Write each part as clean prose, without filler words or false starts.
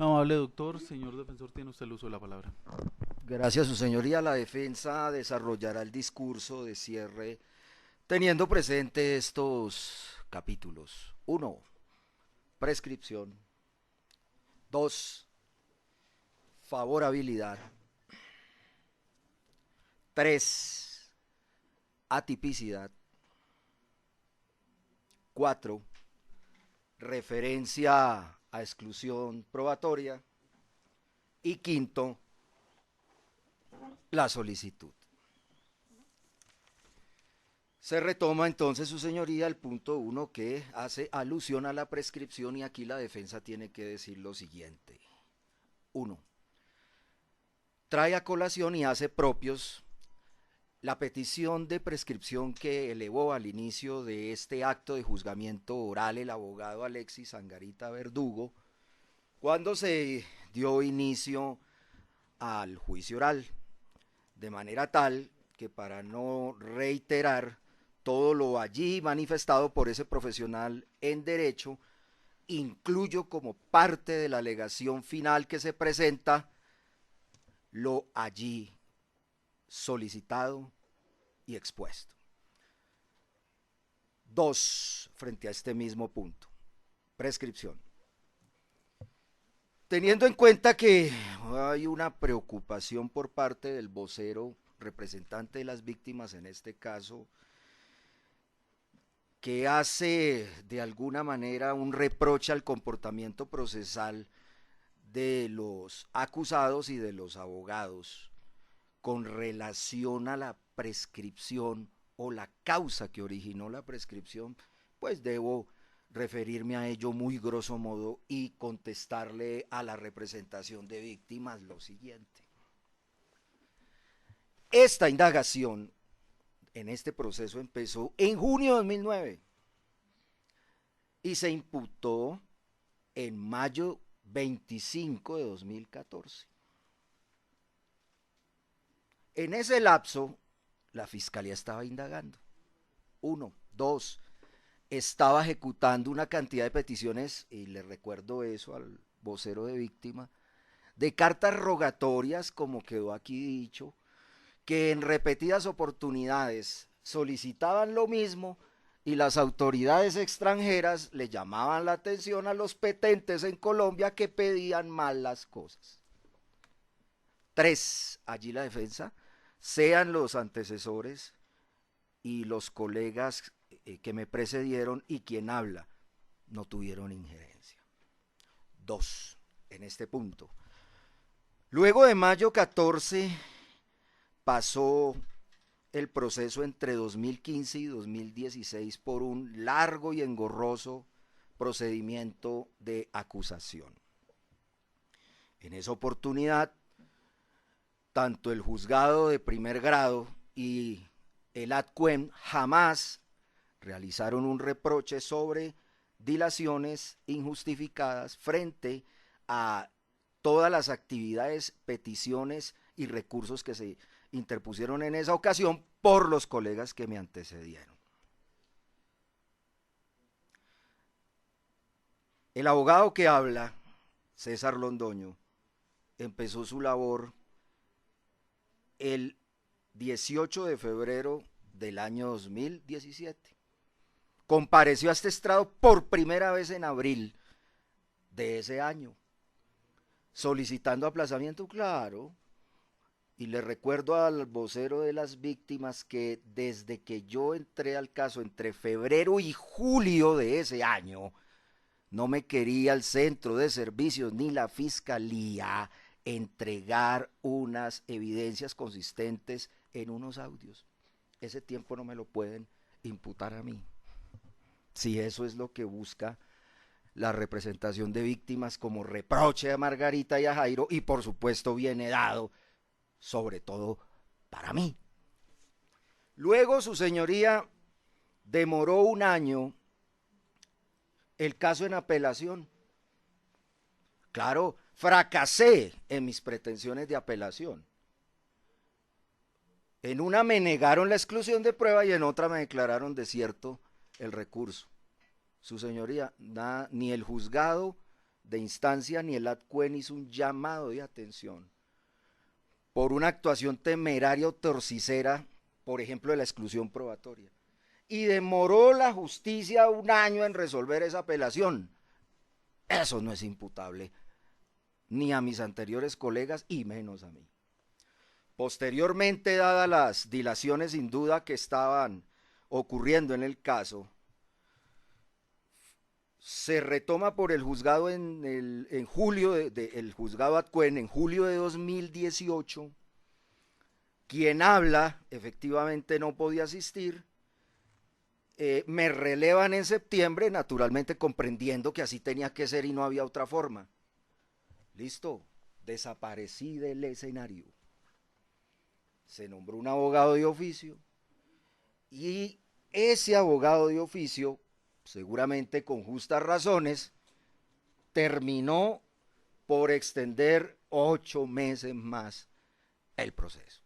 Amable doctor, señor defensor, tiene usted el uso de la palabra. Gracias, su señoría. La defensa desarrollará el discurso de cierre teniendo presente estos capítulos. Uno, prescripción. 2, favorabilidad. 3, atipicidad. 4, referencia a exclusión probatoria. Y quinto, la solicitud. Se retoma entonces, su señoría, el punto 1 que hace alusión a la prescripción y aquí la defensa tiene que decir lo siguiente. 1. Trae a colación y hace propios la petición de prescripción que elevó al inicio de este acto de juzgamiento oral el abogado Alexis Angarita Verdugo cuando se dio inicio al juicio oral, de manera tal que para no reiterar todo lo allí manifestado por ese profesional en derecho, incluyo como parte de la alegación final que se presenta lo allí solicitado y expuesto. 2. Frente a este mismo punto, prescripción. Teniendo en cuenta que hay una preocupación por parte del vocero representante de las víctimas, en este caso, que hace de alguna manera un reproche al comportamiento procesal de los acusados y de los abogados con relación a la prescripción o la causa que originó la prescripción, pues debo referirme a ello muy grosso modo y contestarle a la representación de víctimas lo siguiente. Esta indagación en este proceso empezó en junio de 2009 y se imputó en mayo 25 de 2014. En ese lapso, la fiscalía estaba indagando. 1, 2, estaba ejecutando una cantidad de peticiones, y le recuerdo eso al vocero de víctima, de cartas rogatorias, como quedó aquí dicho, que en repetidas oportunidades solicitaban lo mismo y las autoridades extranjeras le llamaban la atención a los petentes en Colombia que pedían mal las cosas. 3. Allí la defensa, sean los antecesores y los colegas que me precedieron y quien habla, no tuvieron injerencia. 2. En este punto. Luego de mayo 14 pasó el proceso entre 2015 y 2016 por un largo y engorroso procedimiento de acusación. En esa oportunidad, tanto el juzgado de primer grado y el ADCUEM jamás realizaron un reproche sobre dilaciones injustificadas frente a todas las actividades, peticiones y recursos que se interpusieron en esa ocasión por los colegas que me antecedieron. El abogado que habla, César Londoño, empezó su labor el 18 de febrero del año 2017. Compareció a este estrado por primera vez en abril de ese año, solicitando aplazamiento, claro. Y le recuerdo al vocero de las víctimas que desde que yo entré al caso, entre febrero y julio de ese año, no me quería el centro de servicios ni la fiscalía entregar unas evidencias consistentes en unos audios. Ese tiempo no me lo pueden imputar a mí. Si eso es lo que busca la representación de víctimas como reproche a Margarita y a Jairo, y por supuesto viene dado sobre todo para mí. Luego, su señoría demoró un año el caso en apelación. Claro, fracasé en mis pretensiones de apelación. En una me negaron la exclusión de prueba y en otra me declararon desierto el recurso. Su señoría, ni el juzgado de instancia ni el ADCUEN hizo un llamado de atención por una actuación temeraria o torticera, por ejemplo, de la exclusión probatoria. Y demoró la justicia 1 año en resolver esa apelación. Eso no es imputable ni a mis anteriores colegas y menos a mí. Posteriormente, dadas las dilaciones sin duda que estaban ocurriendo en el caso, se retoma por el juzgado en julio, el juzgado ADCUEN en julio de 2018, quien habla, efectivamente no podía asistir, me relevan en septiembre, naturalmente comprendiendo que así tenía que ser y no había otra forma. Listo, desaparecí del escenario. Se nombró un abogado de oficio y ese abogado de oficio, seguramente con justas razones, terminó por extender 8 meses más el proceso.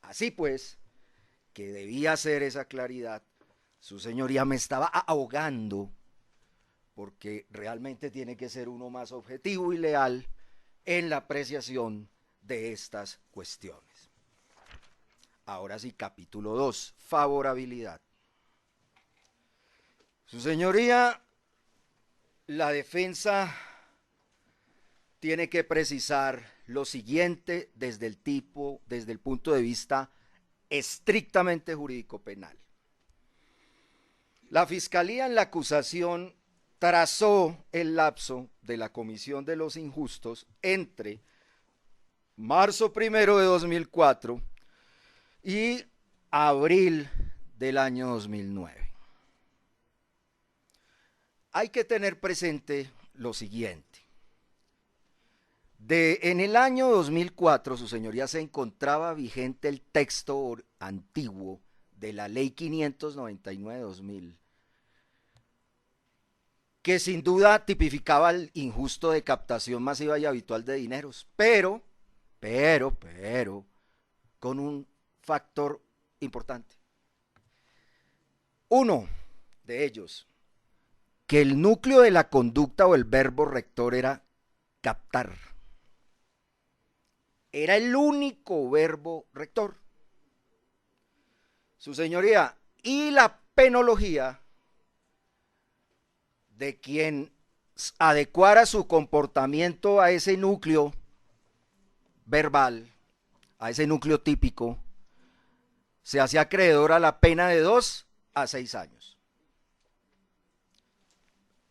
Así pues, que debía ser esa claridad, su señoría me estaba ahogando, porque realmente tiene que ser uno más objetivo y leal en la apreciación de estas cuestiones. Ahora sí, capítulo 2, favorabilidad. Su señoría, la defensa tiene que precisar lo siguiente desde el punto de vista estrictamente jurídico penal. La Fiscalía en la acusación trazó el lapso de la comisión de los injustos entre marzo 1 de 2004 y abril del año 2009. Hay que tener presente lo siguiente. En el año 2004, su señoría, se encontraba vigente el texto antiguo de la ley 599/2000, que sin duda tipificaba el injusto de captación masiva y habitual de dineros, pero, con un factor importante. Uno de ellos, que el núcleo de la conducta o el verbo rector era captar. Era el único verbo rector. Su señoría, y la penología de quien adecuara su comportamiento a ese núcleo verbal, a ese núcleo típico, se hacía acreedor a la pena de 2 a 6 años.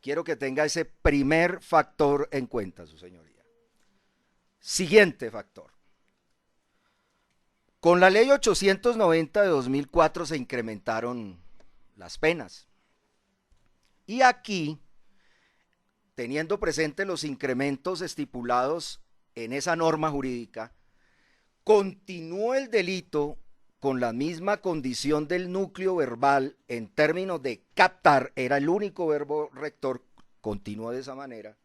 Quiero que tenga ese primer factor en cuenta, su señoría. Siguiente factor. Con la ley 890 de 2004 se incrementaron las penas. Y aquí, teniendo presente los incrementos estipulados en esa norma jurídica, continuó el delito con la misma condición del núcleo verbal en términos de captar, era el único verbo rector, continuó de esa manera,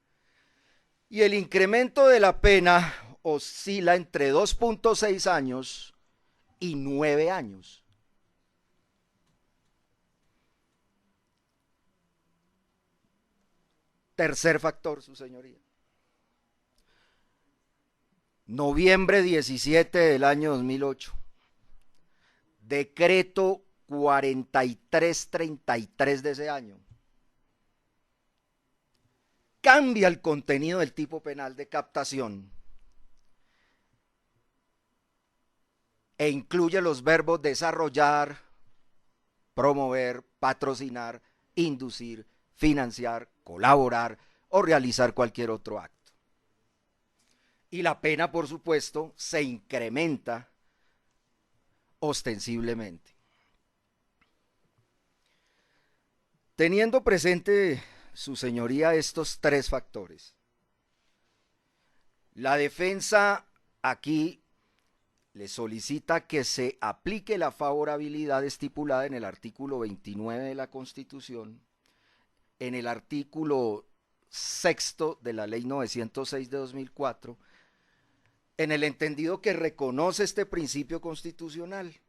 y el incremento de la pena oscila entre 2.6 años y 9 años. Tercer factor, su señoría. Noviembre 17 del año 2008. Decreto 4333 de ese año. Cambia el contenido del tipo penal de captación e incluye los verbos desarrollar, promover, patrocinar, inducir, financiar, colaborar o realizar cualquier otro acto. Y la pena, por supuesto, se incrementa ostensiblemente. Teniendo presente, su señoría, estos 3 factores, la defensa aquí le solicita que se aplique la favorabilidad estipulada en el artículo 29 de la Constitución, en el artículo 6 de la ley 906 de 2004, en el entendido que reconoce este principio constitucional,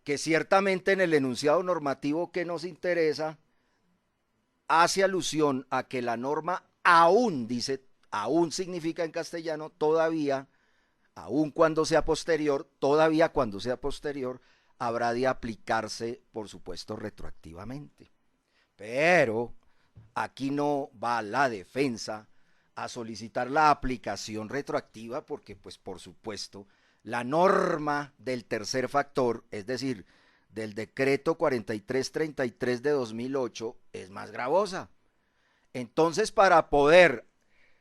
que ciertamente en el enunciado normativo que nos interesa hace alusión a que la norma aún, dice, aún significa en castellano todavía, aún cuando sea posterior, todavía cuando sea posterior, habrá de aplicarse, por supuesto, retroactivamente. Pero aquí no va la defensa a solicitar la aplicación retroactiva porque, pues, por supuesto, la norma del tercer factor, es decir, del decreto 4333 de 2008, es más gravosa. Entonces, para poder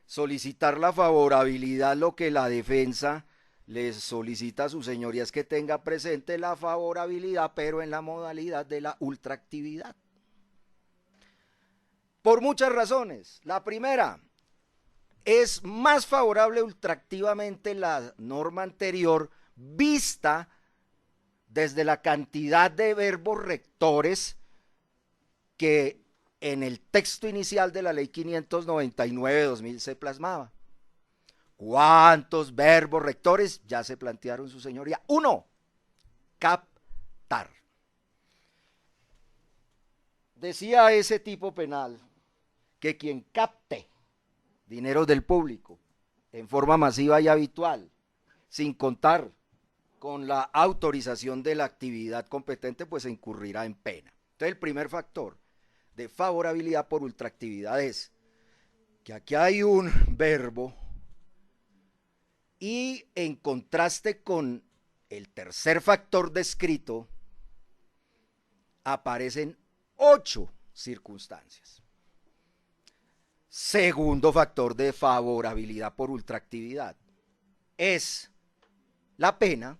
solicitar la favorabilidad, lo que la defensa les solicita a sus señorías que tenga presente la favorabilidad, pero en la modalidad de la ultraactividad. Por muchas razones. La primera, es más favorable ultraactivamente la norma anterior vista desde la cantidad de verbos rectores que en el texto inicial de la ley 599 de 2000 se plasmaba. ¿Cuántos verbos rectores? Ya se plantearon su señoría. Uno, captar. Decía ese tipo penal que quien capte dinero del público en forma masiva y habitual, sin contar con la autorización de la actividad competente, pues se incurrirá en pena. Entonces, el primer factor de favorabilidad por ultraactividad es que aquí hay un verbo y en contraste con el tercer factor descrito, aparecen 8 circunstancias. Segundo factor de favorabilidad por ultraactividad es la pena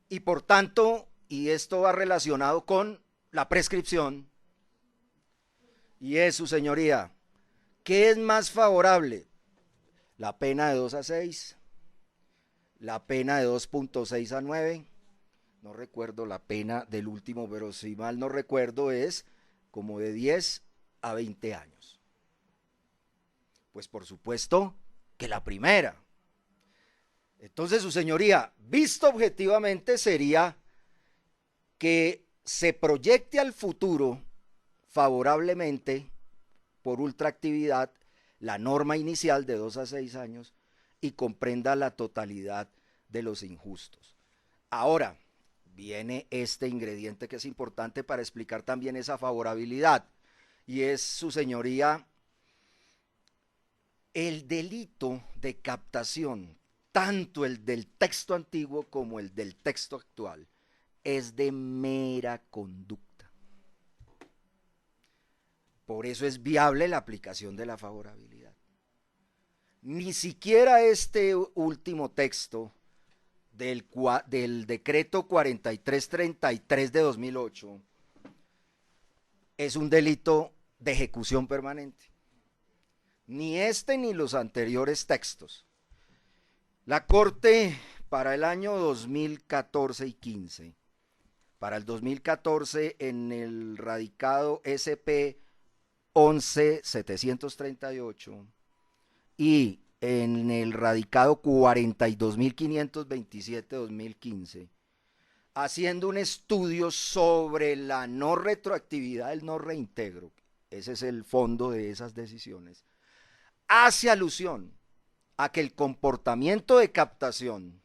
y por tanto, y esto va relacionado con la prescripción, y es, su señoría, ¿qué es más favorable? La pena de 2 a 6, la pena de 2.6 a 9, no recuerdo la pena del último, pero si mal no recuerdo es como de 10 a 20 años. Pues por supuesto que la primera. Entonces, su señoría, visto objetivamente sería que se proyecte al futuro favorablemente por ultraactividad la norma inicial de 2 a 6 años y comprenda la totalidad de los injustos. Ahora, viene este ingrediente que es importante para explicar también esa favorabilidad, y es, su señoría, el delito de captación, tanto el del texto antiguo como el del texto actual, es de mera conducta. Por eso es viable la aplicación de la favorabilidad. Ni siquiera este último texto del decreto 4333 de 2008 es un delito de ejecución permanente. Ni este ni los anteriores textos. La Corte para el año 2014 y 15, para el 2014 en el radicado SP 11738 y en el radicado 42.527-2015, haciendo un estudio sobre la no retroactividad del no reintegro, ese es el fondo de esas decisiones, hace alusión a que el comportamiento de captación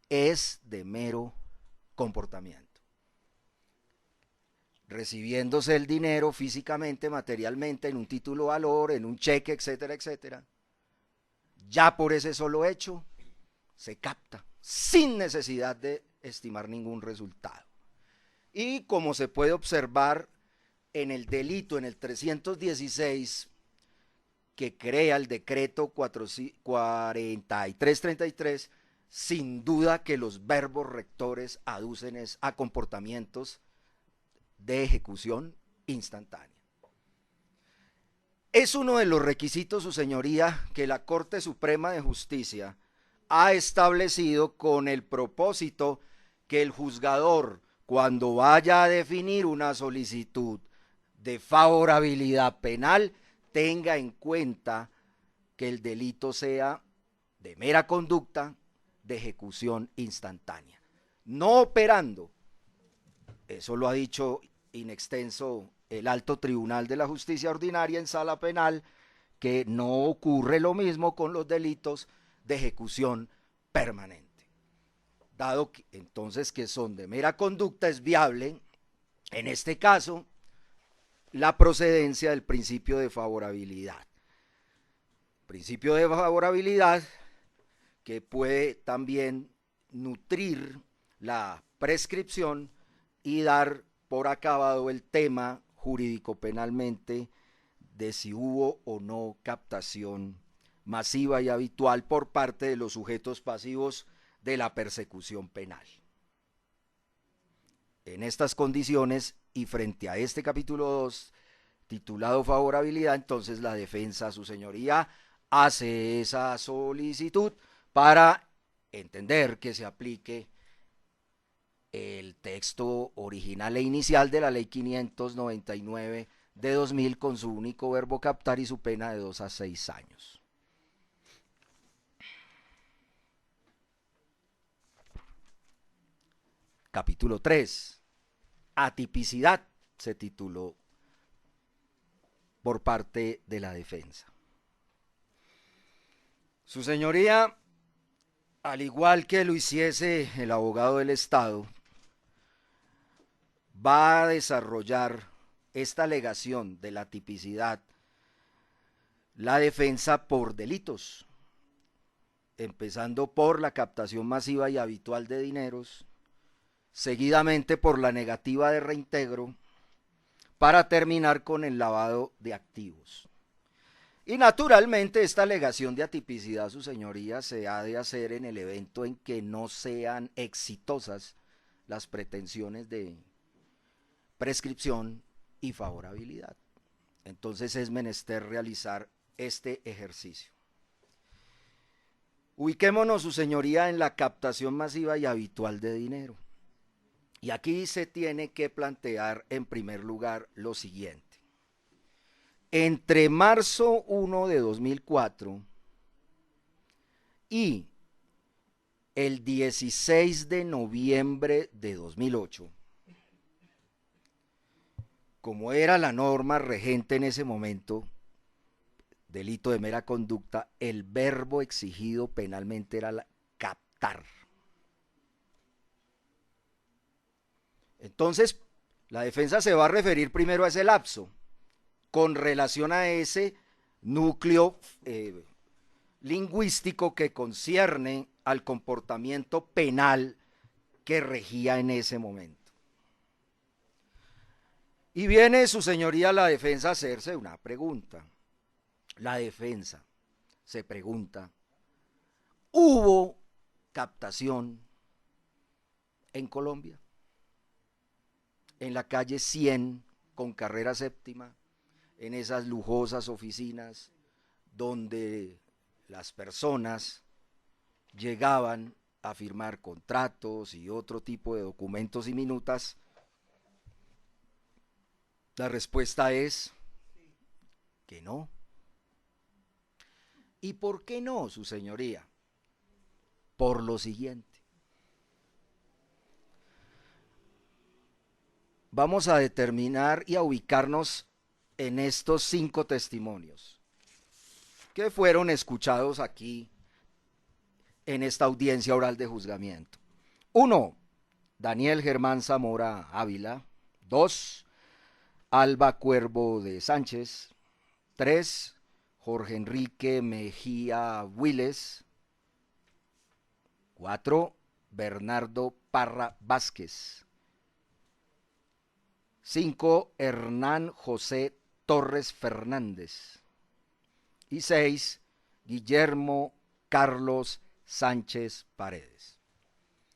es de mero comportamiento. Recibiéndose el dinero físicamente, materialmente, en un título valor, en un cheque, etcétera, etcétera, ya por ese solo hecho se capta sin necesidad de estimar ningún resultado. Y como se puede observar en el delito, en el 316, que crea el decreto 4333, sin duda que los verbos rectores aducen a comportamientos de ejecución instantánea. Es uno de los requisitos, su señoría, que la Corte Suprema de Justicia ha establecido con el propósito que el juzgador, cuando vaya a definir una solicitud de favorabilidad penal, tenga en cuenta que el delito sea de mera conducta de ejecución instantánea, no operando. Eso lo ha dicho in extenso el Alto Tribunal de la Justicia Ordinaria en Sala Penal que no ocurre lo mismo con los delitos de ejecución permanente. Dado que, entonces, que son de mera conducta, es viable, en este caso, la procedencia del principio de favorabilidad. Principio de favorabilidad que puede también nutrir la prescripción y dar por acabado el tema jurídico penalmente de si hubo o no captación masiva y habitual por parte de los sujetos pasivos de la persecución penal. En estas condiciones y frente a este capítulo 2 titulado favorabilidad, entonces la defensa, su señoría, hace esa solicitud para entender que se aplique el texto original e inicial de la ley 599 de 2000 con su único verbo captar y su pena de 2 a 6 años. Capítulo 3. Atipicidad se tituló por parte de la defensa. Su señoría, al igual que lo hiciese el abogado del Estado, va a desarrollar esta alegación de la tipicidad, la defensa por delitos, empezando por la captación masiva y habitual de dineros, seguidamente por la negativa de reintegro, para terminar con el lavado de activos. Y naturalmente esta alegación de atipicidad, su señoría, se ha de hacer en el evento en que no sean exitosas las pretensiones de prescripción y favorabilidad. Entonces es menester realizar este ejercicio. Ubiquémonos, su señoría, en la captación masiva y habitual de dinero. Y aquí se tiene que plantear en primer lugar lo siguiente. Entre marzo 1 de 2004 y el 16 de noviembre de 2008, como era la norma regente en ese momento, delito de mera conducta, el verbo exigido penalmente era captar. Entonces, la defensa se va a referir primero a ese lapso, con relación a ese núcleo lingüístico que concierne al comportamiento penal que regía en ese momento. Y viene, su señoría, la defensa a hacerse una pregunta. La defensa se pregunta, ¿hubo captación en Colombia? En la calle 100 con carrera séptima, en esas lujosas oficinas donde las personas llegaban a firmar contratos y otro tipo de documentos y minutas. La respuesta es que no. ¿Y por qué no, su señoría? Por lo siguiente. Vamos a determinar y a ubicarnos en estos 5 testimonios que fueron escuchados aquí en esta audiencia oral de juzgamiento. 1. Daniel Germán Zamora Ávila. 2. Alba Cuervo de Sánchez. 3. Jorge Enrique Mejía Wiles. 4. Bernardo Parra Vázquez. 5. Hernán José Torres Fernández. Y 6. Guillermo Carlos Sánchez Paredes.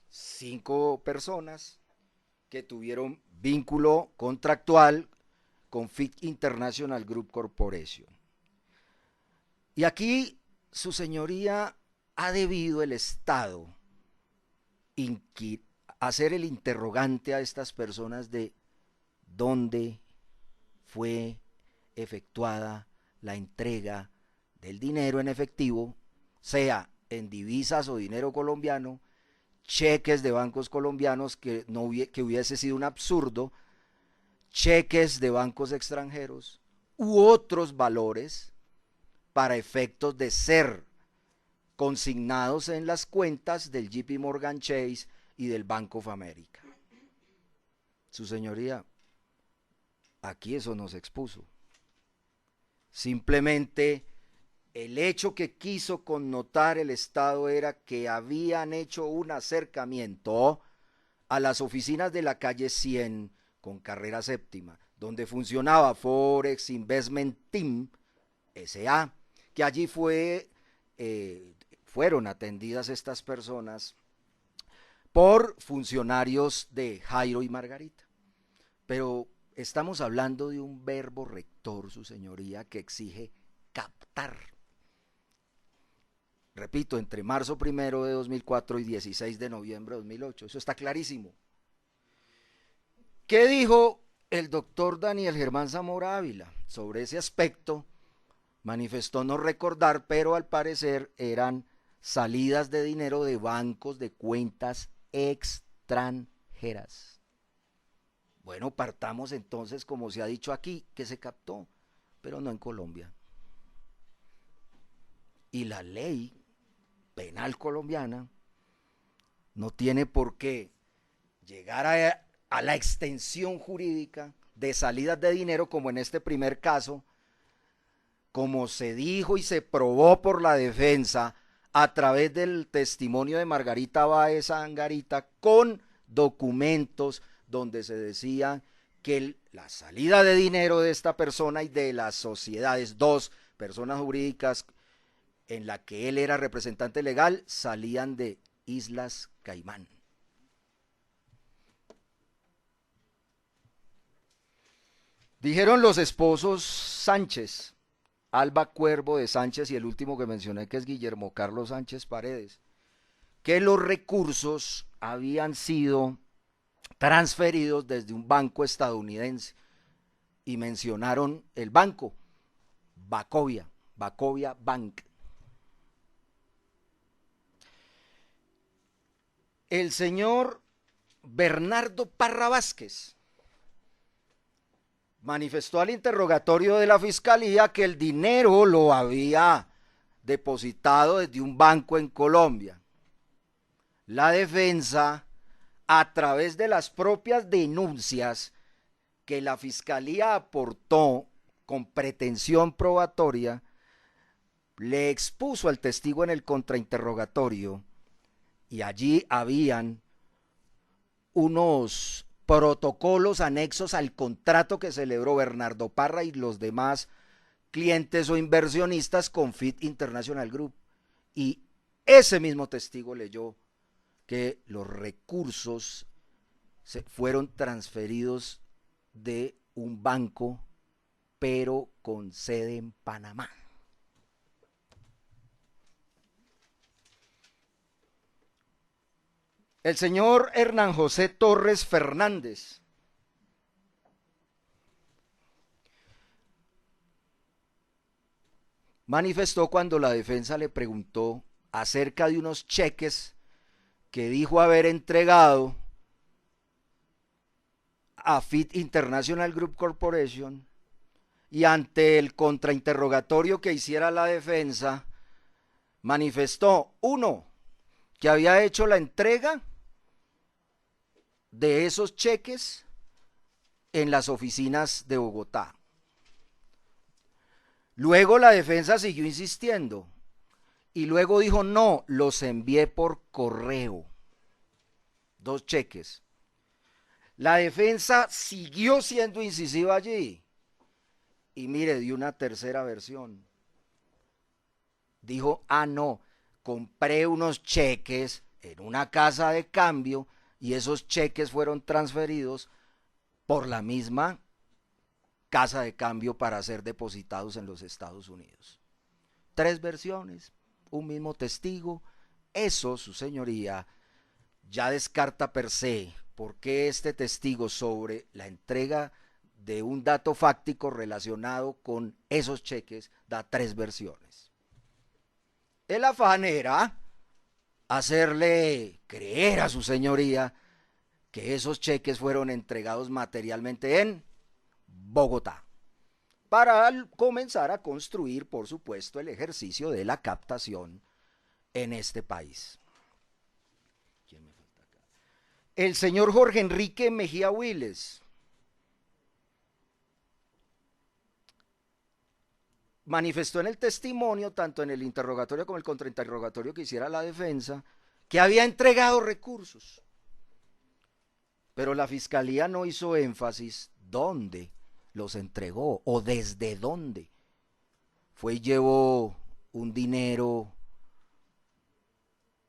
5 personas que tuvieron vínculo contractual con FIT International Group Corporation. Y aquí, su señoría, ha debido el Estado hacer el interrogante a estas personas de dónde fue efectuada la entrega del dinero en efectivo, sea en divisas o dinero colombiano, cheques de bancos colombianos, que hubiese sido un absurdo, cheques de bancos extranjeros u otros valores para efectos de ser consignados en las cuentas del JP Morgan Chase y del Bank of America. Su señoría, aquí eso no se expuso. Simplemente el hecho que quiso connotar el Estado era que habían hecho un acercamiento a las oficinas de la calle 100 con carrera séptima, donde funcionaba Forex Investment Team S.A., que allí fueron atendidas estas personas por funcionarios de Jairo y Margarita. Pero estamos hablando de un verbo rector, su señoría, que exige captar. Repito, entre marzo 1 de 2004 y 16 de noviembre de 2008. Eso está clarísimo. ¿Qué dijo el doctor Daniel Germán Zamora Ávila sobre ese aspecto? Manifestó no recordar, pero al parecer eran salidas de dinero de bancos de cuentas extranjeras. Bueno, partamos entonces, como se ha dicho aquí, que se captó, pero no en Colombia. Y la ley penal colombiana no tiene por qué llegar a la extensión jurídica de salidas de dinero, como en este primer caso, como se dijo y se probó por la defensa a través del testimonio de Margarita Báez Angarita, con documentos donde se decía que la salida de dinero de esta persona y de las sociedades, dos personas jurídicas en la que él era representante legal, salían de Islas Caimán. Dijeron los esposos Sánchez, Alba Cuervo de Sánchez y el último que mencioné, que es Guillermo Carlos Sánchez Paredes, que los recursos habían sido transferidos desde un banco estadounidense y mencionaron el banco, Bacovia Bank. El señor Bernardo Parra Vázquez manifestó al interrogatorio de la fiscalía que el dinero lo había depositado desde un banco en Colombia. La defensa, a través de las propias denuncias que la fiscalía aportó con pretensión probatoria, le expuso al testigo en el contrainterrogatorio, y allí habían unos protocolos anexos al contrato que celebró Bernardo Parra y los demás clientes o inversionistas con Fit International Group. Y ese mismo testigo leyó que los recursos fueron transferidos de un banco, pero con sede en Panamá. El señor Hernán José Torres Fernández manifestó cuando la defensa le preguntó acerca de unos cheques que dijo haber entregado a Fit International Group Corporation, y ante el contrainterrogatorio que hiciera la defensa, manifestó, uno, que había hecho la entrega de esos cheques en las oficinas de Bogotá. Luego la defensa siguió insistiendo y luego dijo, no, los envié por correo. 2 cheques. La defensa siguió siendo incisiva allí y mire, dio una tercera versión. Dijo, no, compré unos cheques en una casa de cambio y esos cheques fueron transferidos por la misma casa de cambio para ser depositados en los Estados Unidos. 3 versiones, un mismo testigo. Eso, su señoría, ya descarta per se por qué este testigo sobre la entrega de un dato fáctico relacionado con esos cheques da 3 versiones. El afán era hacerle creer a su señoría que esos cheques fueron entregados materialmente en Bogotá, para comenzar a construir, por supuesto, el ejercicio de la captación en este país. ¿Quién me falta acá? El señor Jorge Enrique Mejía Wiles manifestó en el testimonio, tanto en el interrogatorio como en el contrainterrogatorio que hiciera la defensa, que había entregado recursos. Pero la fiscalía no hizo énfasis dónde los entregó o desde dónde. Fue y llevó un dinero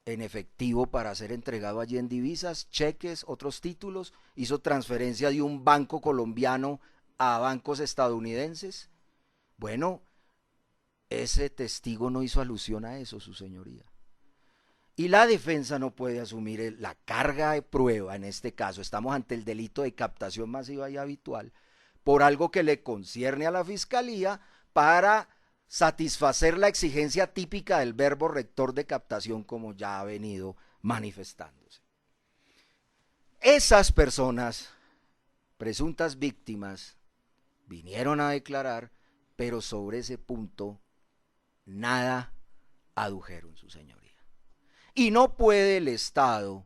en efectivo para ser entregado allí en divisas, cheques, otros títulos, hizo transferencia de un banco colombiano a bancos estadounidenses. Bueno, ese testigo no hizo alusión a eso, su señoría. Y la defensa no puede asumir la carga de prueba, en este caso estamos ante el delito de captación masiva y habitual, por algo que le concierne a la fiscalía para satisfacer la exigencia típica del verbo rector de captación, como ya ha venido manifestándose. Esas personas, presuntas víctimas, vinieron a declarar, pero sobre ese punto nada adujeron, su señoría. Y no puede el Estado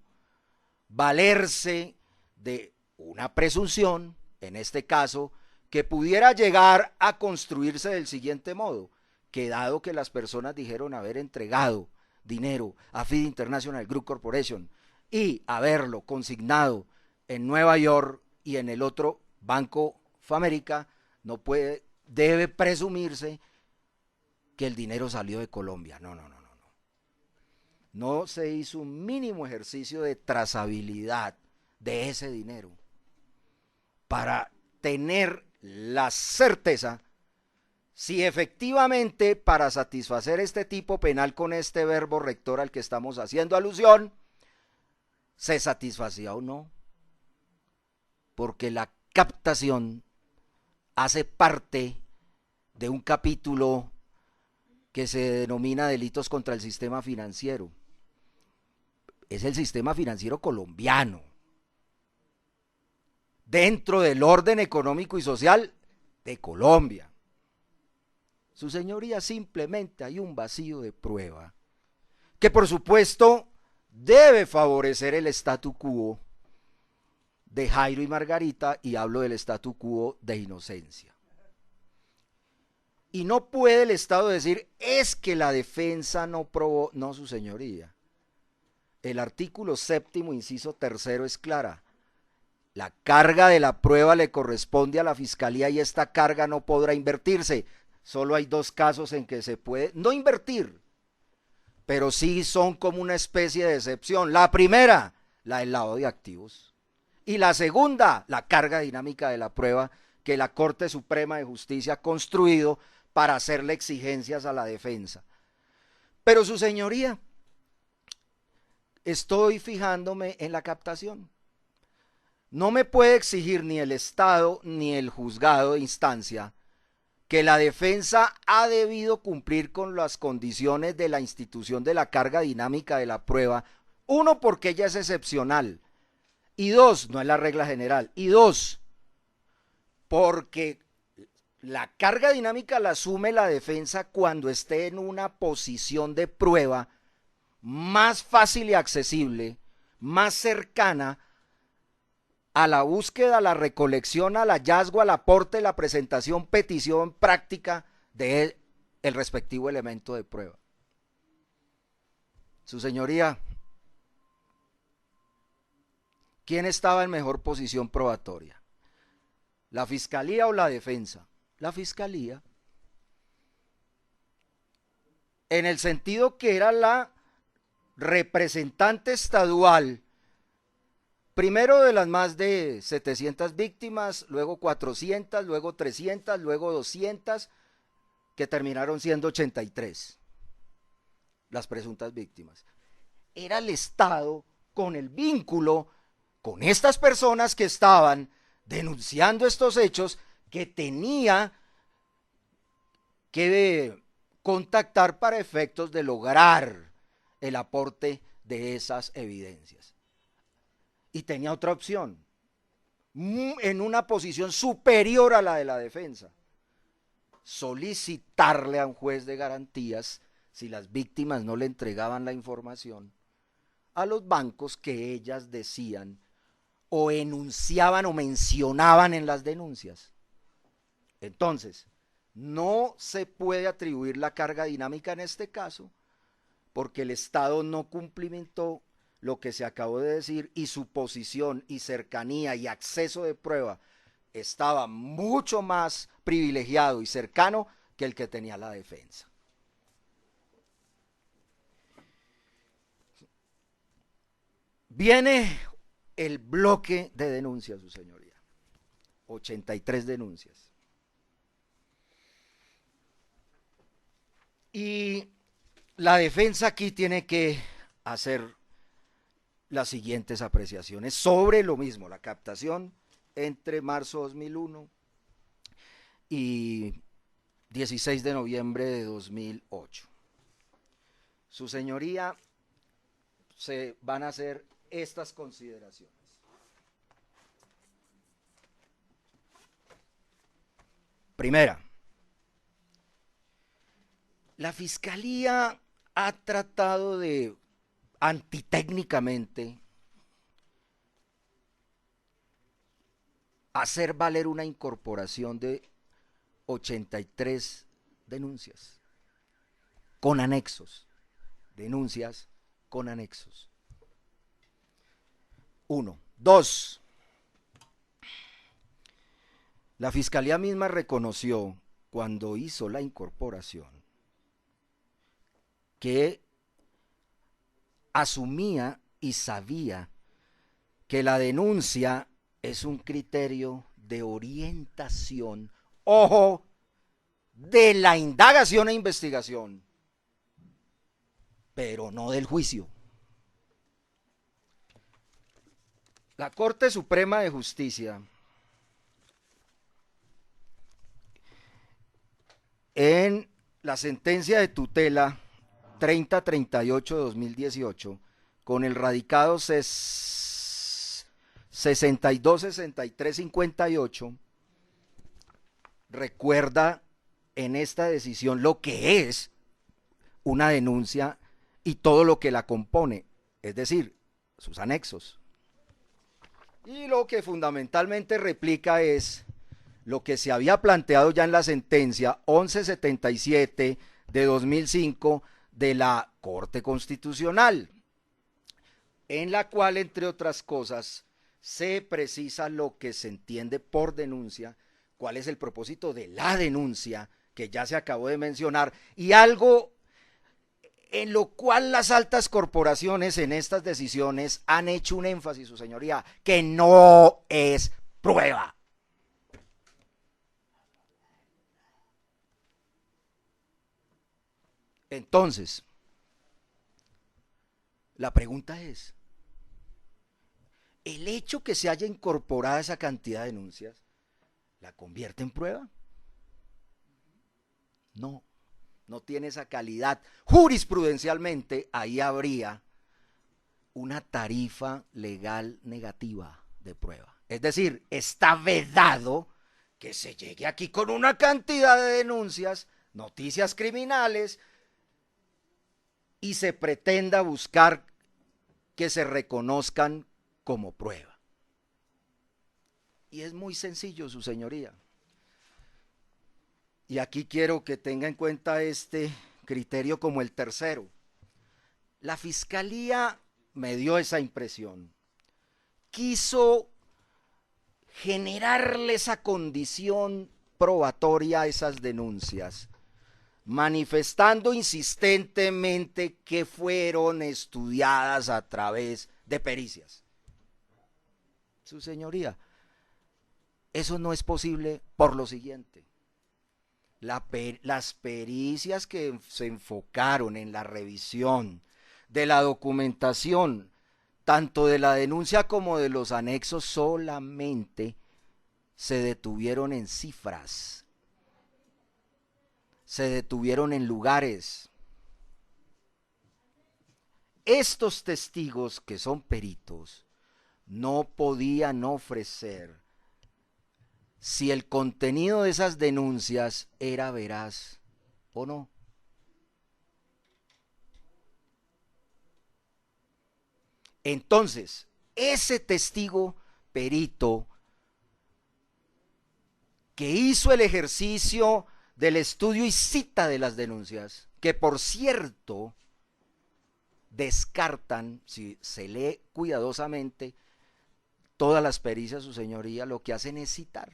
valerse de una presunción, en este caso, que pudiera llegar a construirse del siguiente modo, que dado que las personas dijeron haber entregado dinero a FIDE International Group Corporation y haberlo consignado en Nueva York y en el otro Banco Famérica, no puede, debe presumirse que el dinero salió de Colombia. No. No se hizo un mínimo ejercicio de trazabilidad de ese dinero para tener la certeza si efectivamente para satisfacer este tipo penal con este verbo rector al que estamos haciendo alusión, se satisfacía o no. Porque la captación hace parte de un capítulo que se denomina delitos contra el sistema financiero. Es el sistema financiero colombiano, dentro del orden económico y social de Colombia. Su señoría, simplemente hay un vacío de prueba que por supuesto debe favorecer el statu quo de Jairo y Margarita, y hablo del statu quo de inocencia. Y no puede el Estado decir, es que la defensa no probó. No, su señoría. El artículo 7º, inciso 3º es clara. La carga de la prueba le corresponde a la fiscalía y esta carga no podrá invertirse. Solo hay dos casos en que se puede no invertir, pero sí son como una especie de excepción. La primera, la del lavado de activos. Y la segunda, la carga dinámica de la prueba que la Corte Suprema de Justicia ha construido para hacerle exigencias a la defensa. Pero su señoría, estoy fijándome en la captación. No me puede exigir ni el Estado ni el juzgado de instancia que la defensa ha debido cumplir con las condiciones de la institución de la carga dinámica de la prueba. Uno, porque ella es excepcional. Y dos, no es la regla general. Y dos, porque la carga dinámica la asume la defensa cuando esté en una posición de prueba más fácil y accesible, más cercana a la búsqueda, a la recolección, al hallazgo, al aporte, la presentación, petición práctica de el respectivo elemento de prueba. Su señoría, ¿quién estaba en mejor posición probatoria? ¿La fiscalía o la defensa? La fiscalía, en el sentido que era la representante estadual, primero de las más de 700 víctimas, luego 400, luego 300, luego 200, que terminaron siendo 83 las presuntas víctimas. Era el Estado con el vínculo con estas personas que estaban denunciando estos hechos, que tenía que contactar para efectos de lograr el aporte de esas evidencias. Y tenía otra opción, en una posición superior a la de la defensa, solicitarle a un juez de garantías, si las víctimas no le entregaban la información, a los bancos que ellas decían o enunciaban o mencionaban en las denuncias. Entonces, no se puede atribuir la carga dinámica en este caso, porque el Estado no cumplimentó lo que se acabó de decir y su posición y cercanía y acceso de prueba estaba mucho más privilegiado y cercano que el que tenía la defensa. Viene el bloque de denuncias, su señoría. 83 denuncias. Y la defensa aquí tiene que hacer las siguientes apreciaciones sobre lo mismo, la captación entre marzo 2001 y 16 de noviembre de 2008. Su señoría, se van a hacer estas consideraciones. Primera, la Fiscalía ha tratado de antitécnicamente hacer valer una incorporación de 83 denuncias con anexos, denuncias con anexos. 1. 2. La Fiscalía misma reconoció cuando hizo la incorporación que asumía y sabía que la denuncia es un criterio de orientación, ojo, de la indagación e investigación, pero no del juicio. La Corte Suprema de Justicia, en la sentencia de tutela 3038 de 2018, con el radicado 626358, recuerda en esta decisión lo que es una denuncia y todo lo que la compone, es decir, sus anexos. Y lo que fundamentalmente replica es lo que se había planteado ya en la sentencia 1177 de 2005 de la Corte Constitucional, en la cual, entre otras cosas, se precisa lo que se entiende por denuncia, cuál es el propósito de la denuncia, que ya se acabó de mencionar, y algo en lo cual las altas corporaciones en estas decisiones han hecho un énfasis, su señoría, que no es prueba. Entonces, la pregunta es, ¿el hecho que se haya incorporado esa cantidad de denuncias la convierte en prueba? No, no tiene esa calidad. Jurisprudencialmente, ahí habría una tarifa legal negativa de prueba. Es decir, está vedado que se llegue aquí con una cantidad de denuncias, noticias criminales, y se pretenda buscar que se reconozcan como prueba. Y es muy sencillo, su señoría. Y aquí quiero que tenga en cuenta este criterio como el tercero. La Fiscalía me dio esa impresión. Quiso generarle esa condición probatoria a esas denuncias, manifestando insistentemente que fueron estudiadas a través de pericias. Su señoría, eso no es posible por lo siguiente. Las pericias que se enfocaron en la revisión de la documentación, tanto de la denuncia como de los anexos, solamente se detuvieron en cifras, se detuvieron en lugares. Estos testigos, que son peritos, no podían ofrecer si el contenido de esas denuncias era veraz o no. Entonces, ese testigo perito que hizo el ejercicio del estudio y cita de las denuncias, que por cierto descartan, si se lee cuidadosamente todas las pericias, su señoría, lo que hacen es citar.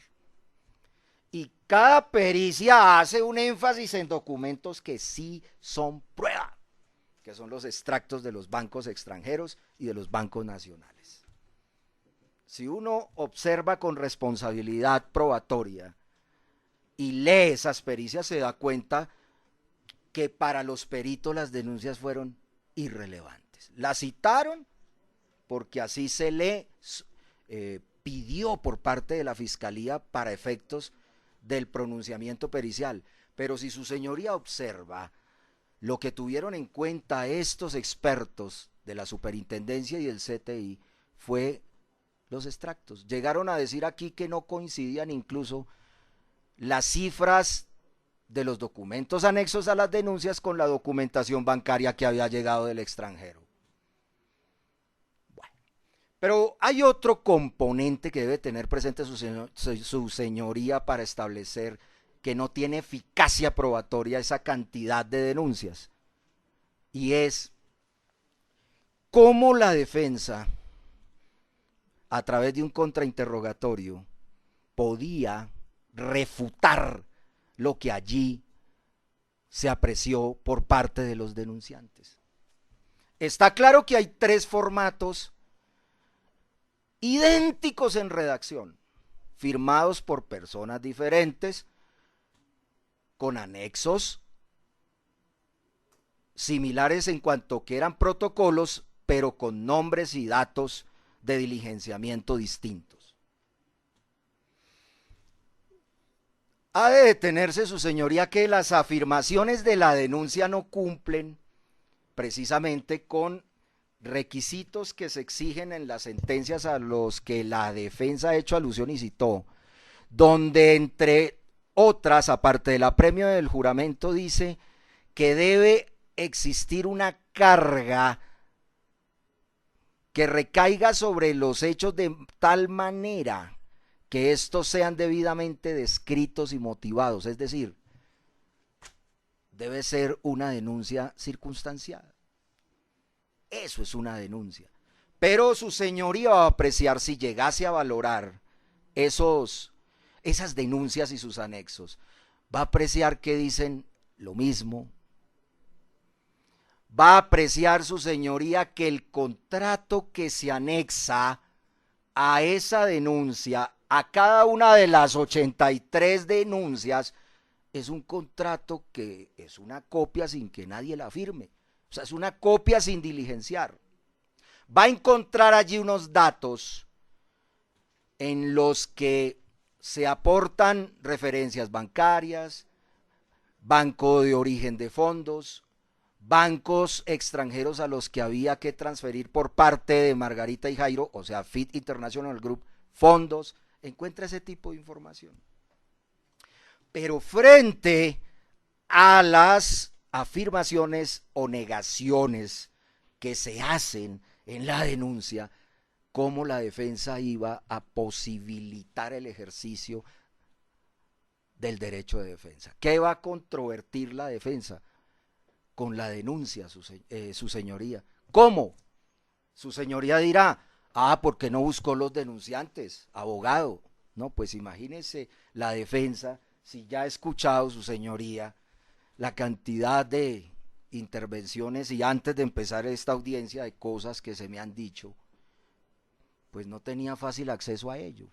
Y cada pericia hace un énfasis en documentos que sí son prueba, que son los extractos de los bancos extranjeros y de los bancos nacionales. Si uno observa con responsabilidad probatoria y lee esas pericias, se da cuenta que para los peritos las denuncias fueron irrelevantes. Las citaron porque así se le pidió por parte de la Fiscalía para efectos del pronunciamiento pericial. Pero si su señoría observa, lo que tuvieron en cuenta estos expertos de la Superintendencia y del CTI fue los extractos. Llegaron a decir aquí que no coincidían incluso las cifras de los documentos anexos a las denuncias con la documentación bancaria que había llegado del extranjero. Bueno, pero hay otro componente que debe tener presente su señoría para establecer que no tiene eficacia probatoria esa cantidad de denuncias, y es cómo la defensa, a través de un contrainterrogatorio, podía refutar lo que allí se apreció por parte de los denunciantes. Está claro que hay tres formatos idénticos en redacción, firmados por personas diferentes, con anexos similares en cuanto que eran protocolos, pero con nombres y datos de diligenciamiento distintos. Ha de detenerse su señoría que las afirmaciones de la denuncia no cumplen precisamente con requisitos que se exigen en las sentencias a los que la defensa ha hecho alusión y citó, donde entre otras, aparte del apremio del juramento, dice que debe existir una carga que recaiga sobre los hechos de tal manera que estos sean debidamente descritos y motivados, es decir, debe ser una denuncia circunstanciada. Eso es una denuncia. Pero su señoría va a apreciar, si llegase a valorar esas denuncias y sus anexos, va a apreciar que dicen lo mismo. Va a apreciar su señoría que el contrato que se anexa a esa denuncia, a cada una de las 83 denuncias, es un contrato que es una copia sin que nadie la firme. O sea, es una copia sin diligenciar. Va a encontrar allí unos datos en los que se aportan referencias bancarias, banco de origen de fondos, bancos extranjeros a los que había que transferir por parte de Margarita y Jairo, o sea, Fit International Group, fondos. Encuentra ese tipo de información. Pero frente a las afirmaciones o negaciones que se hacen en la denuncia, cómo la defensa iba a posibilitar el ejercicio del derecho de defensa. ¿Qué va a controvertir la defensa con la denuncia, su señoría? ¿Cómo? Su señoría dirá, ¿por qué no buscó los denunciantes, abogado? No, pues imagínese la defensa, si ya ha escuchado su señoría la cantidad de intervenciones y antes de empezar esta audiencia de cosas que se me han dicho, pues no tenía fácil acceso a ello.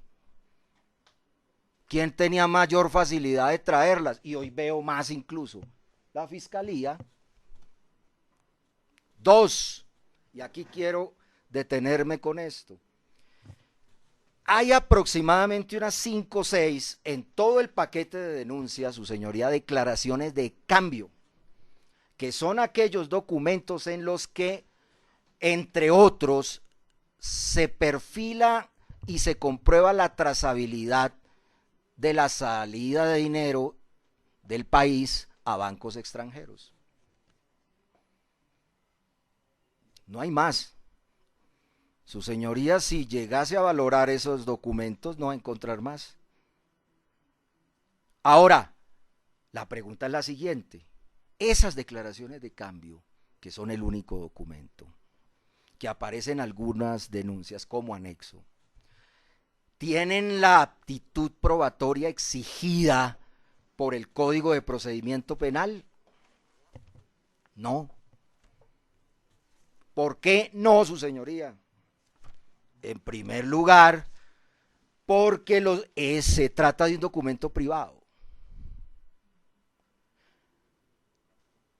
¿Quién tenía mayor facilidad de traerlas? Y hoy veo más incluso, la Fiscalía. Dos, y aquí quiero detenerme con esto. Hay aproximadamente unas 5 o 6 en todo el paquete de denuncias, su señoría, declaraciones de cambio, que son aquellos documentos en los que, entre otros, se perfila y se comprueba la trazabilidad de la salida de dinero del país a bancos extranjeros. No hay más. Su señoría, si llegase a valorar esos documentos, no va a encontrar más. Ahora, la pregunta es la siguiente. Esas declaraciones de cambio, que son el único documento, que aparecen algunas denuncias como anexo, ¿tienen la aptitud probatoria exigida por el Código de Procedimiento Penal? No. ¿Por qué no, su señoría? En primer lugar, porque se trata de un documento privado.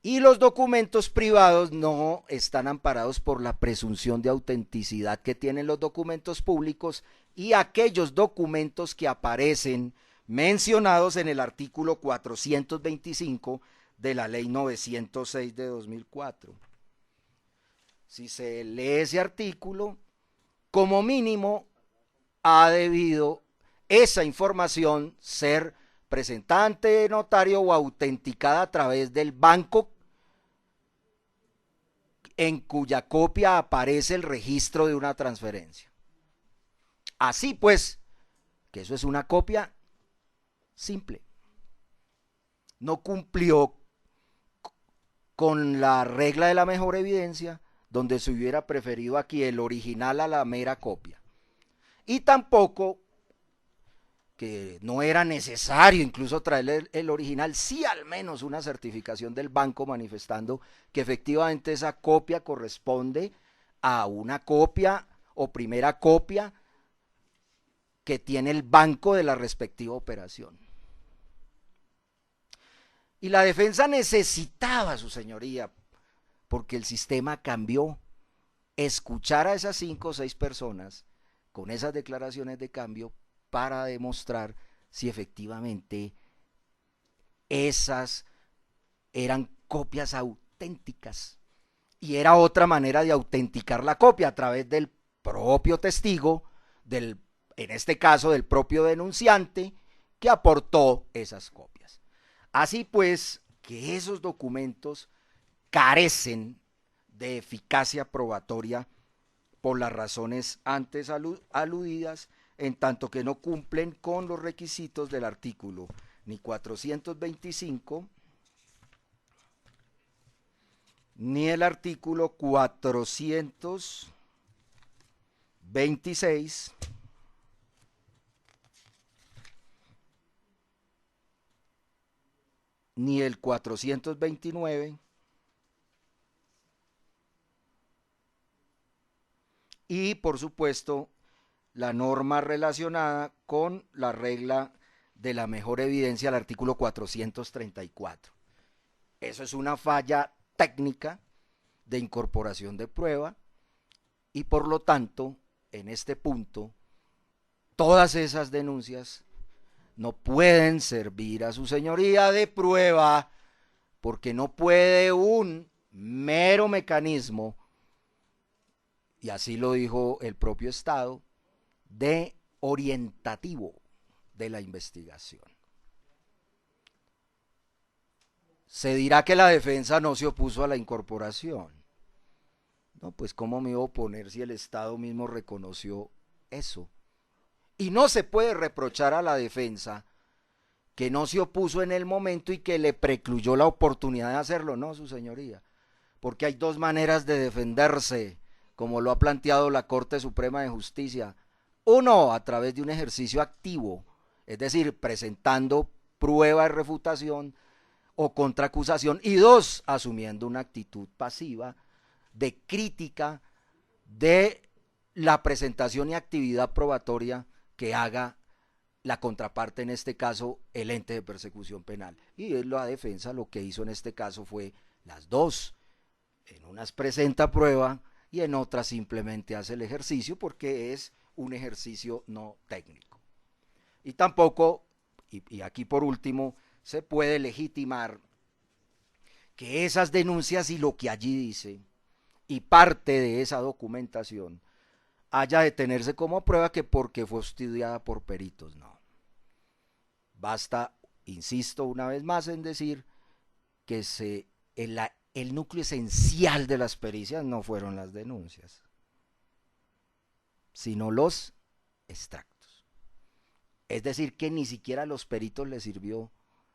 Y los documentos privados no están amparados por la presunción de autenticidad que tienen los documentos públicos y aquellos documentos que aparecen mencionados en el artículo 425 de la Ley 906 de 2004. Si se lee ese artículo, como mínimo ha debido esa información ser presentada ante notario o autenticada a través del banco en cuya copia aparece el registro de una transferencia. Así pues, que eso es una copia simple. No cumplió con la regla de la mejor evidencia, donde se hubiera preferido aquí el original a la mera copia. Y tampoco, que no era necesario incluso traer el original, sí al menos una certificación del banco manifestando que efectivamente esa copia corresponde a una copia o primera copia que tiene el banco de la respectiva operación. Y la defensa necesitaba, su señoría, porque el sistema cambió, escuchar a esas 5 o 6 personas con esas declaraciones de cambio para demostrar si efectivamente esas eran copias auténticas. Y era otra manera de autenticar la copia a través del propio testigo, en este caso del propio denunciante, que aportó esas copias. Así pues, que esos documentos carecen de eficacia probatoria por las razones antes aludidas, en tanto que no cumplen con los requisitos del artículo ni 425 ni el artículo 426 ni el 429 y por supuesto la norma relacionada con la regla de la mejor evidencia, el artículo 434. Eso es una falla técnica de incorporación de prueba y por lo tanto, en este punto, todas esas denuncias no pueden servir a su señoría de prueba porque no puede un mero mecanismo, y así lo dijo el propio Estado, de orientativo de la investigación. Se dirá que la defensa no se opuso a la incorporación. No, pues ¿cómo me iba a oponer si el Estado mismo reconoció eso? Y no se puede reprochar a la defensa que no se opuso en el momento y que le precluyó la oportunidad de hacerlo, no, su señoría. Porque hay dos maneras de defenderse, como lo ha planteado la Corte Suprema de Justicia. Uno, a través de un ejercicio activo, es decir, presentando prueba de refutación o contraacusación, y dos, asumiendo una actitud pasiva de crítica de la presentación y actividad probatoria que haga la contraparte, en este caso el ente de persecución penal. Y la defensa lo que hizo en este caso fue las dos. En unas presenta prueba y en otras simplemente hace el ejercicio porque es un ejercicio no técnico. Y tampoco, y aquí por último, se puede legitimar que esas denuncias y lo que allí dice y parte de esa documentación haya de tenerse como prueba que porque fue estudiada por peritos, no. Basta, insisto una vez más en decir que el núcleo esencial de las pericias no fueron las denuncias, sino los extractos. Es decir, que ni siquiera a los peritos les sirvió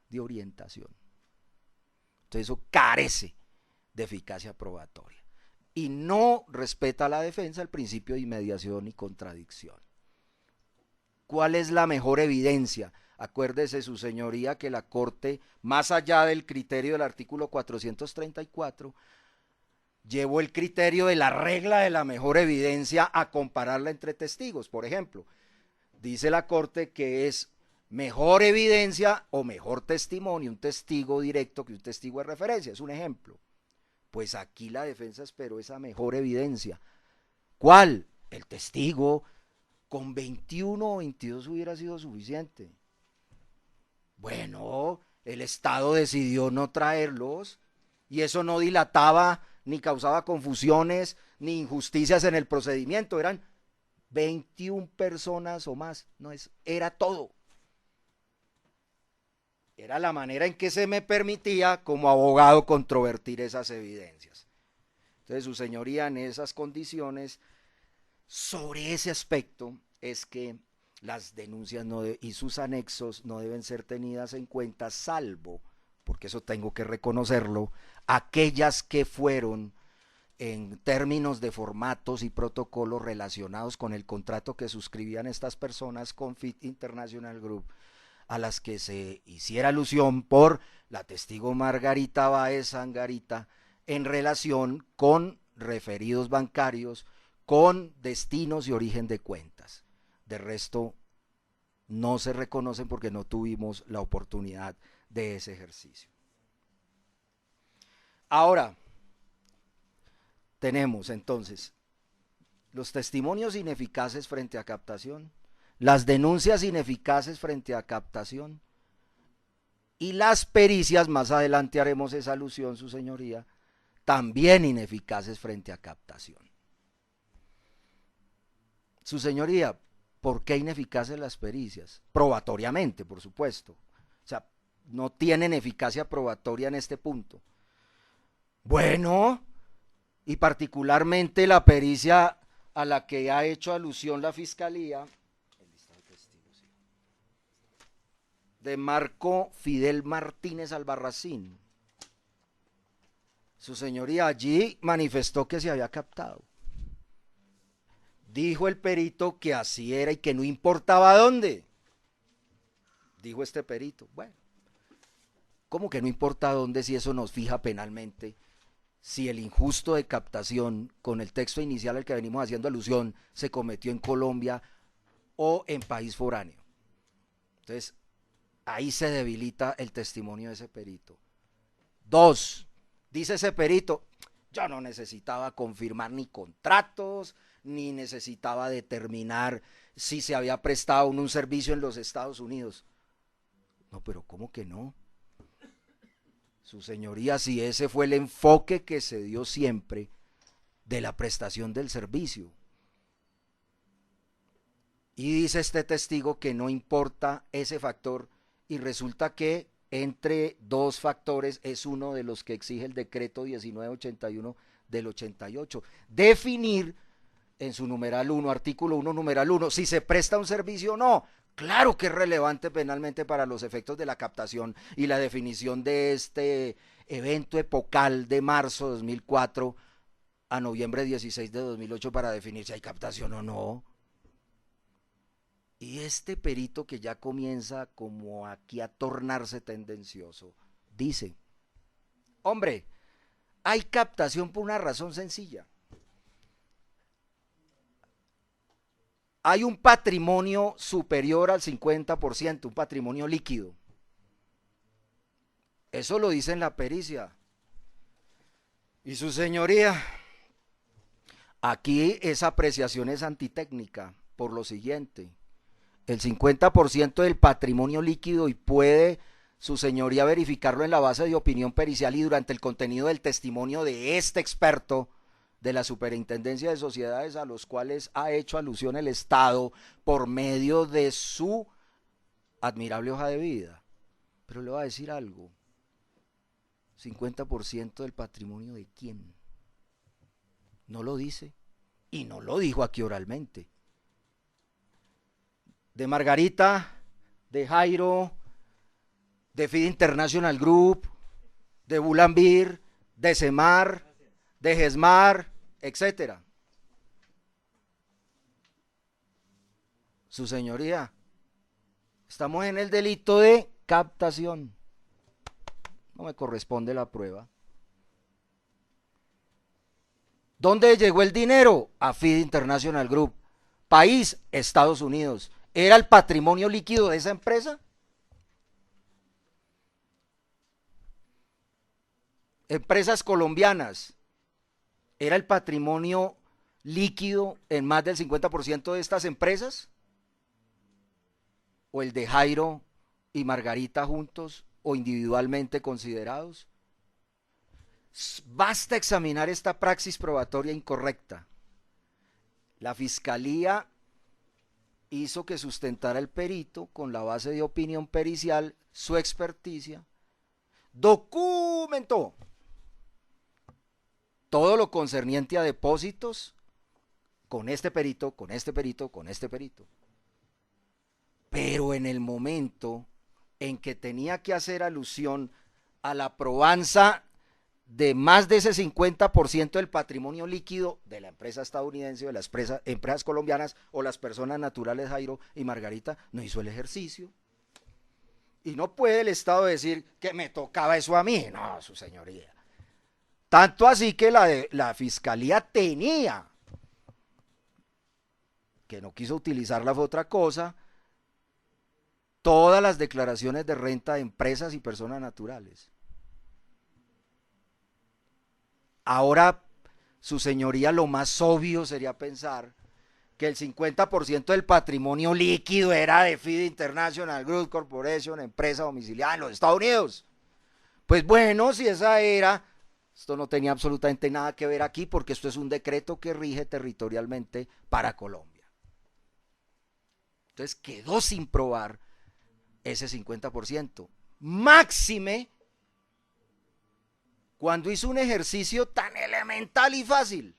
de orientación. Entonces eso carece de eficacia probatoria y no respeta a la defensa el principio de inmediación y contradicción. ¿Cuál es la mejor evidencia? Acuérdese, su señoría, que la Corte, más allá del criterio del artículo 434, llevó el criterio de la regla de la mejor evidencia a compararla entre testigos. Por ejemplo, dice la Corte que es mejor evidencia o mejor testimonio un testigo directo que un testigo de referencia. Es un ejemplo. Pues aquí la defensa esperó esa mejor evidencia. ¿Cuál? El testigo. Con 21 o 22 hubiera sido suficiente. Bueno, el Estado decidió no traerlos y eso no dilataba ni causaba confusiones ni injusticias en el procedimiento. Eran 21 personas o más. No, era todo. Era la manera en que se me permitía como abogado controvertir esas evidencias. Entonces, su señoría, en esas condiciones, sobre ese aspecto es que las denuncias y sus anexos no deben ser tenidas en cuenta, salvo, porque eso tengo que reconocerlo, aquellas que fueron en términos de formatos y protocolos relacionados con el contrato que suscribían estas personas con Fit International Group, a las que se hiciera alusión por la testigo Margarita Báez Angarita en relación con referidos bancarios, con destinos y origen de cuentas. De resto, no se reconocen porque no tuvimos la oportunidad de ese ejercicio. Ahora, tenemos entonces los testimonios ineficaces frente a captación, las denuncias ineficaces frente a captación y las pericias, más adelante haremos esa alusión, su señoría, también ineficaces frente a captación. Su señoría, ¿por qué ineficaces las pericias? Probatoriamente, por supuesto. O sea, no tienen eficacia probatoria en este punto. Bueno, y particularmente la pericia a la que ha hecho alusión la Fiscalía, de Marco Fidel Martínez Albarracín. Su señoría, allí manifestó que se había captado. Dijo el perito que así era y que no importaba dónde. Dijo este perito. Bueno, ¿cómo que no importa dónde si eso nos fija penalmente? Si el injusto de captación, con el texto inicial al que venimos haciendo alusión, se cometió en Colombia o en país foráneo. Entonces, ahí se debilita el testimonio de ese perito. 2, dice ese perito, yo no necesitaba confirmar ni contratos, ni necesitaba determinar si se había prestado un servicio en los Estados Unidos. No, pero ¿cómo que no? Su señoría, si ese fue el enfoque que se dio siempre de la prestación del servicio. Y dice este testigo que no importa ese factor y resulta que entre dos factores es uno de los que exige el decreto 1981 del 88. Definir en su numeral 1, artículo 1, numeral 1, si se presta un servicio o no. Claro que es relevante penalmente para los efectos de la captación y la definición de este evento epocal de marzo de 2004 a noviembre 16 de 2008 para definir si hay captación o no. Y este perito que ya comienza como aquí a tornarse tendencioso, dice, hombre, hay captación por una razón sencilla. Hay un patrimonio superior al 50%, un patrimonio líquido. Eso lo dice en la pericia. Y su señoría, aquí esa apreciación es antitécnica por lo siguiente. El 50% del patrimonio líquido y puede su señoría verificarlo en la base de opinión pericial y durante el contenido del testimonio de este experto de la Superintendencia de Sociedades a los cuales ha hecho alusión el Estado por medio de su admirable hoja de vida, pero le voy a decir algo, 50% del patrimonio de quién, no lo dice, y no lo dijo aquí oralmente, de Margarita, de Jairo, de FIDE International Group, de Bulambir, de Semar, de Gesmar, etcétera. Su señoría, estamos en el delito de captación. No me corresponde la prueba. ¿Dónde llegó el dinero? A FIDE International Group. País, Estados Unidos. ¿Era el patrimonio líquido de esa empresa? Empresas colombianas. ¿Era el patrimonio líquido en más del 50% de estas empresas? ¿O el de Jairo y Margarita juntos o individualmente considerados? Basta examinar esta praxis probatoria incorrecta. La Fiscalía hizo que sustentara el perito con la base de opinión pericial, su experticia, documentó todo lo concerniente a depósitos con este perito, con este perito, con este perito. Pero en el momento en que tenía que hacer alusión a la probanza de más de ese 50% del patrimonio líquido de la empresa estadounidense, de las empresas colombianas o las personas naturales Jairo y Margarita, no hizo el ejercicio. Y no puede el Estado decir que me tocaba eso a mí, no, su señoría. Tanto así que la Fiscalía tenía, que no quiso utilizarla fue otra cosa, todas las declaraciones de renta de empresas y personas naturales. Ahora, su señoría, lo más obvio sería pensar que el 50% del patrimonio líquido era de FIDE International Group Corporation, empresa domiciliada en los Estados Unidos. Pues bueno, si esa era, esto no tenía absolutamente nada que ver aquí porque esto es un decreto que rige territorialmente para Colombia. Entonces quedó sin probar ese 50%. Máxime cuando hizo un ejercicio tan elemental y fácil.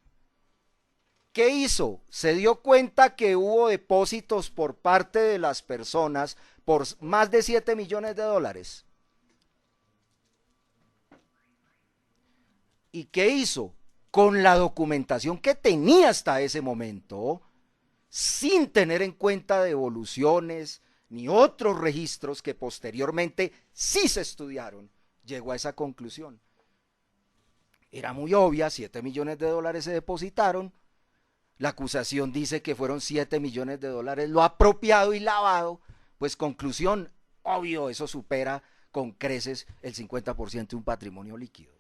¿Qué hizo? Se dio cuenta que hubo depósitos por parte de las personas por más de 7 millones de dólares. ¿Y qué hizo? Con la documentación que tenía hasta ese momento, sin tener en cuenta devoluciones ni otros registros que posteriormente sí se estudiaron, llegó a esa conclusión. Era muy obvia, 7 millones de dólares se depositaron, la acusación dice que fueron 7 millones de dólares lo apropiado y lavado, pues conclusión, obvio, eso supera con creces el 50% de un patrimonio líquido.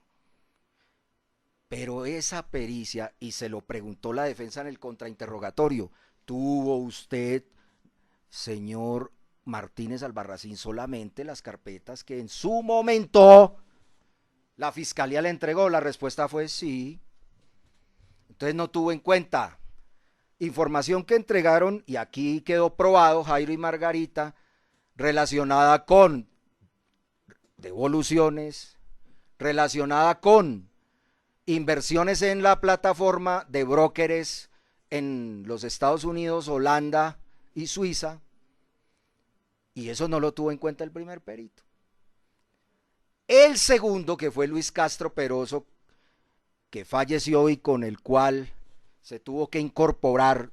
Pero esa pericia, y se lo preguntó la defensa en el contrainterrogatorio, ¿tuvo usted, señor Martínez Albarracín, solamente las carpetas que en su momento la Fiscalía le entregó? La respuesta fue sí. Entonces no tuvo en cuenta información que entregaron, y aquí quedó probado, Jairo y Margarita, relacionada con devoluciones, relacionada con inversiones en la plataforma de brokers en los Estados Unidos, Holanda y Suiza, y eso no lo tuvo en cuenta el primer perito. El segundo, que fue Luis Castro Peroso, que falleció y con el cual se tuvo que incorporar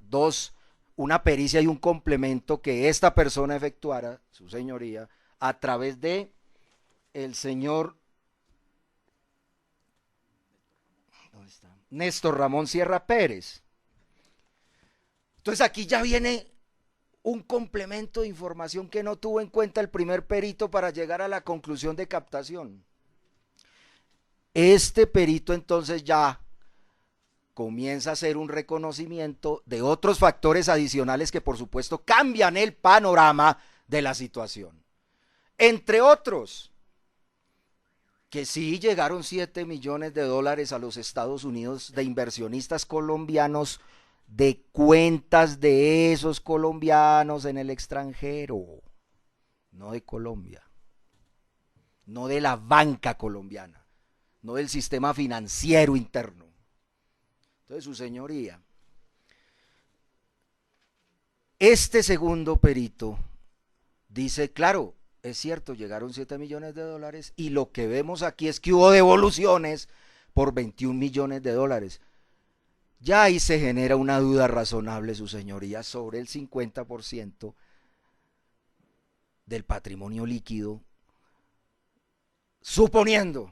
una pericia y un complemento que esta persona efectuara, su señoría, a través de el señor Néstor Ramón Sierra Pérez. Entonces aquí ya viene un complemento de información que no tuvo en cuenta el primer perito para llegar a la conclusión de captación. Este perito entonces ya comienza a hacer un reconocimiento de otros factores adicionales que por supuesto cambian el panorama de la situación. Entre otros, que sí llegaron 7 millones de dólares a los Estados Unidos de inversionistas colombianos, de cuentas de esos colombianos en el extranjero. no de Colombia, no de la banca colombiana, no del sistema financiero interno. Entonces, su señoría, este segundo perito dice, claro, es cierto, llegaron 7 millones de dólares y lo que vemos aquí es que hubo devoluciones por 21 millones de dólares. Ya ahí se genera una duda razonable, su señoría, sobre el 50% del patrimonio líquido, suponiendo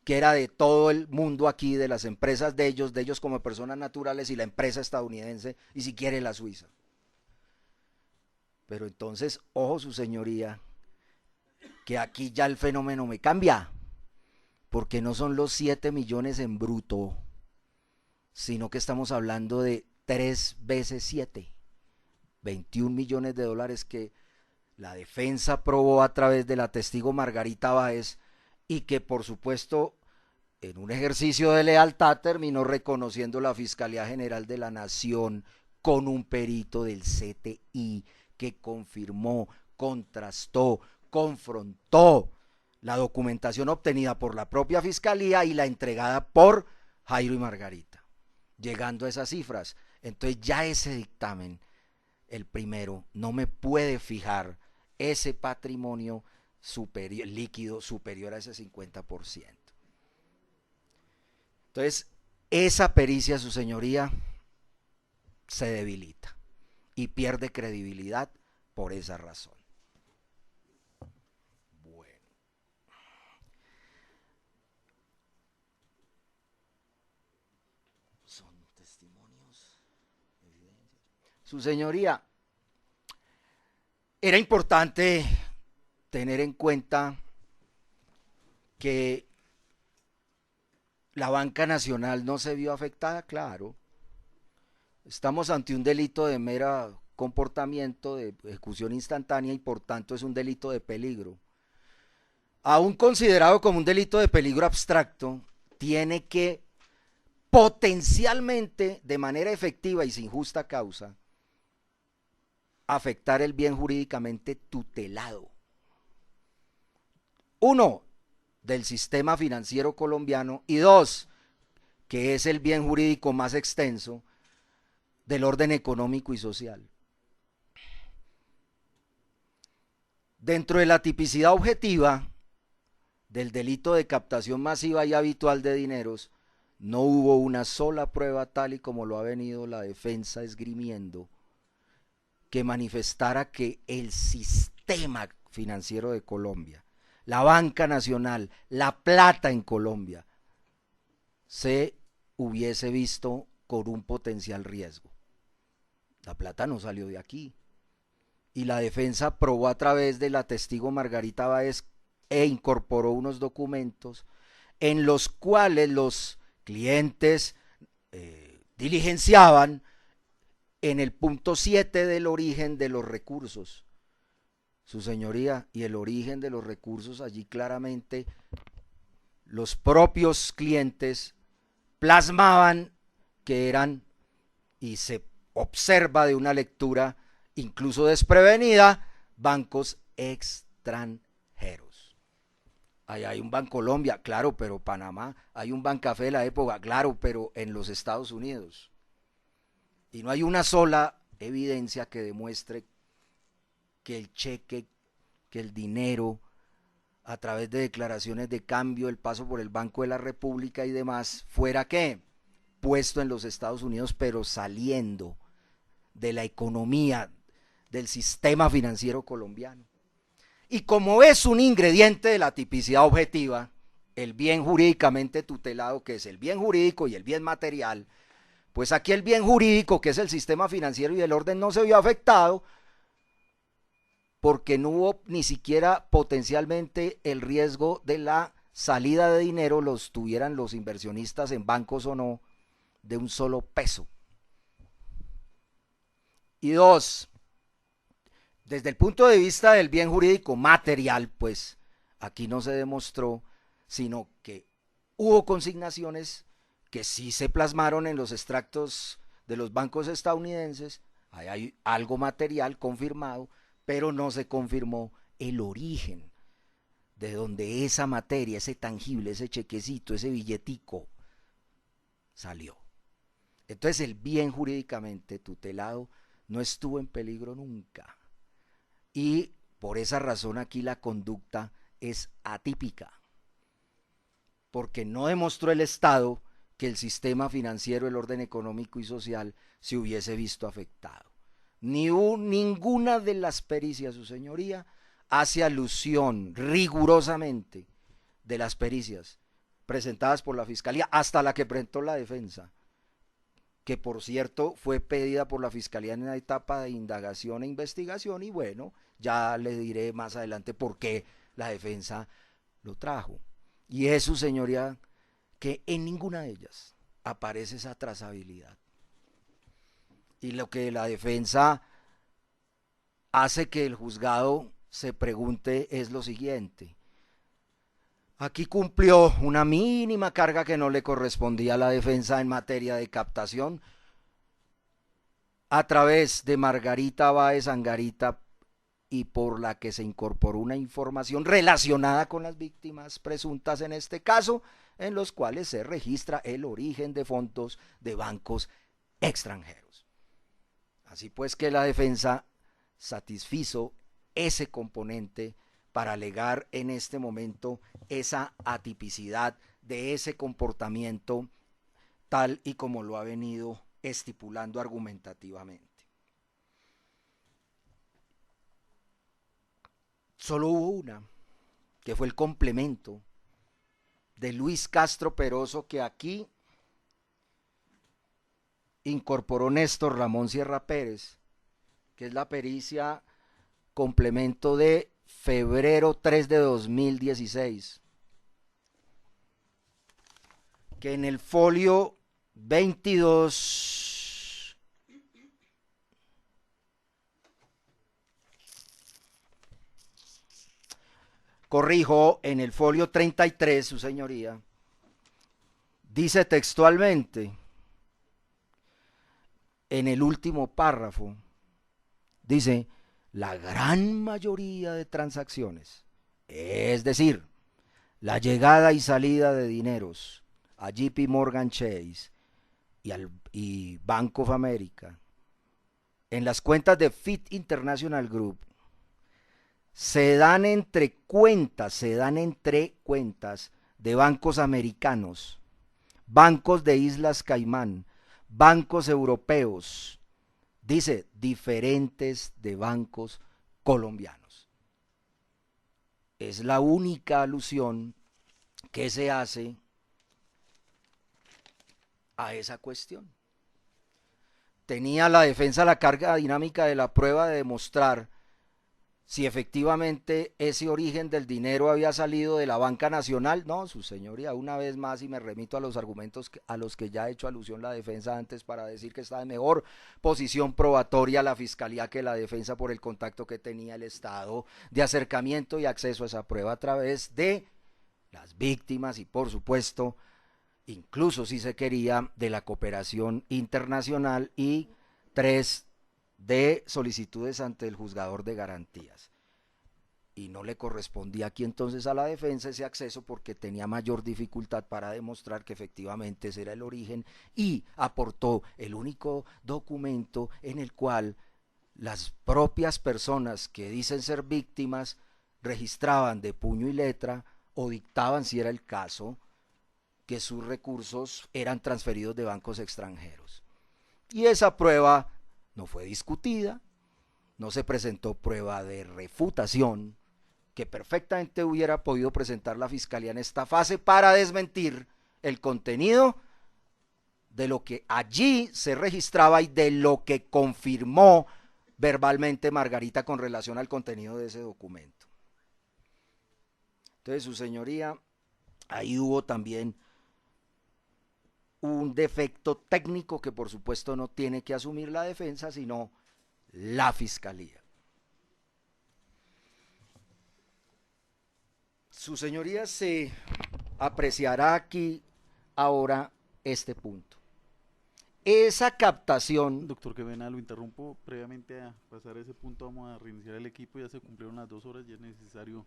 que era de todo el mundo aquí, de las empresas de ellos como personas naturales y la empresa estadounidense y si quiere la suiza. Pero entonces, ojo su señoría, que aquí ya el fenómeno me cambia, porque no son los 7 millones en bruto, sino que estamos hablando de 3 veces 7, 21 millones de dólares que la defensa probó a través de la testigo Margarita Báez y que por supuesto en un ejercicio de lealtad terminó reconociendo la Fiscalía General de la Nación con un perito del CTI que confirmó, contrastó, confrontó la documentación obtenida por la propia Fiscalía y la entregada por Jairo y Margarita, llegando a esas cifras. Entonces ya ese dictamen, el primero, no me puede fijar ese patrimonio superior, líquido superior a ese 50%. Entonces, esa pericia, su señoría, se debilita y pierde credibilidad por esa razón. Bueno. Son testimonios, evidencias. Su señoría, era importante tener en cuenta que la banca nacional no se vio afectada, claro. Estamos ante un delito de mera comportamiento, de ejecución instantánea y por tanto es un delito de peligro. Aún considerado como un delito de peligro abstracto, tiene que potencialmente, de manera efectiva y sin justa causa, afectar el bien jurídicamente tutelado. Uno, del sistema financiero colombiano y dos, que es el bien jurídico más extenso del orden económico y social. Dentro de la tipicidad objetiva del delito de captación masiva y habitual de dineros, no hubo una sola prueba tal y como lo ha venido la defensa esgrimiendo, que manifestara que el sistema financiero de Colombia, la banca nacional, la plata en Colombia, se hubiese visto con un potencial riesgo. La plata no salió de aquí. Y la defensa probó a través de la testigo Margarita Báez e incorporó unos documentos en los cuales los clientes diligenciaban en el punto 7 del origen de los recursos. Su señoría, y el origen de los recursos allí claramente los propios clientes plasmaban que eran, y se observa de una lectura incluso desprevenida, bancos extranjeros. Ahí hay un Bancolombia, claro, pero Panamá, hay un Bancafé de la época, claro, pero en los Estados Unidos. Y no hay una sola evidencia que demuestre que el cheque, que el dinero, a través de declaraciones de cambio, el paso por el Banco de la República y demás, fuera ¿qué? Puesto en los Estados Unidos, pero saliendo de la economía, del sistema financiero colombiano. Y como es un ingrediente de la tipicidad objetiva, el bien jurídicamente tutelado, que es el bien jurídico y el bien material, pues aquí el bien jurídico, que es el sistema financiero y el orden, no se vio afectado porque no hubo ni siquiera potencialmente el riesgo de la salida de dinero, los tuvieran los inversionistas en bancos o no, de un solo peso. Y dos, desde el punto de vista del bien jurídico material, pues aquí no se demostró, sino que hubo consignaciones que sí se plasmaron en los extractos de los bancos estadounidenses, ahí hay algo material confirmado, pero no se confirmó el origen de donde esa materia, ese tangible, ese chequecito, ese billetico salió. Entonces el bien jurídicamente tutelado no estuvo en peligro nunca. Y por esa razón aquí la conducta es atípica, porque no demostró el Estado que el sistema financiero, el orden económico y social se hubiese visto afectado. Ninguna de las pericias, su señoría, hace alusión rigurosamente de las pericias presentadas por la Fiscalía, hasta la que presentó la defensa, que por cierto fue pedida por la Fiscalía en la etapa de indagación e investigación, y bueno, ya le diré más adelante por qué la defensa lo trajo. Y es, su señoría, que en ninguna de ellas aparece esa trazabilidad. Y lo que la defensa hace que el juzgado se pregunte es lo siguiente: aquí cumplió una mínima carga que no le correspondía a la defensa en materia de captación a través de Margarita Báez Angarita, y por la que se incorporó una información relacionada con las víctimas presuntas en este caso, en los cuales se registra el origen de fondos de bancos extranjeros. Así pues que la defensa satisfizo ese componente para alegar en este momento esa atipicidad de ese comportamiento tal y como lo ha venido estipulando argumentativamente. Solo hubo una, que fue el complemento de Luis Castro Peroso, que aquí incorporó Néstor Ramón Sierra Pérez, que es la pericia complemento de febrero 3 de 2016, que en el folio 22 corrijo, en el folio 33, su señoría, dice textualmente, en el último párrafo, dice: la gran mayoría de transacciones, es decir, la llegada y salida de dineros a JP Morgan Chase y Bank of America en las cuentas de Fit International Group se dan entre cuentas de bancos americanos, bancos de Islas Caimán, bancos europeos, dice, diferentes de bancos colombianos. Es la única alusión que se hace a esa cuestión. Tenía la defensa la carga dinámica de la prueba de demostrar si efectivamente ese origen del dinero había salido de la banca nacional. No, su señoría, una vez más, y me remito a los argumentos a los que ya ha hecho alusión la defensa antes para decir que está en mejor posición probatoria la Fiscalía que la defensa por el contacto que tenía el Estado de acercamiento y acceso a esa prueba a través de las víctimas y, por supuesto, incluso si se quería, de la cooperación internacional, y 3, de solicitudes ante el juzgador de garantías. Y no le correspondía aquí entonces a la defensa ese acceso, porque tenía mayor dificultad para demostrar que efectivamente ese era el origen, y aportó el único documento en el cual las propias personas que dicen ser víctimas registraban de puño y letra, o dictaban, si era el caso, que sus recursos eran transferidos de bancos extranjeros. Y esa prueba no fue discutida, no se presentó prueba de refutación, que perfectamente hubiera podido presentar la Fiscalía en esta fase para desmentir el contenido de lo que allí se registraba y de lo que confirmó verbalmente Margarita con relación al contenido de ese documento. Entonces, su señoría, ahí hubo también un defecto técnico que por supuesto no tiene que asumir la defensa, sino la Fiscalía. Su señoría, se apreciará aquí ahora este punto. Esa captación, Doctor Quevena, lo interrumpo previamente a pasar a ese punto, vamos a reiniciar el equipo, ya se cumplieron las 2 horas y es necesario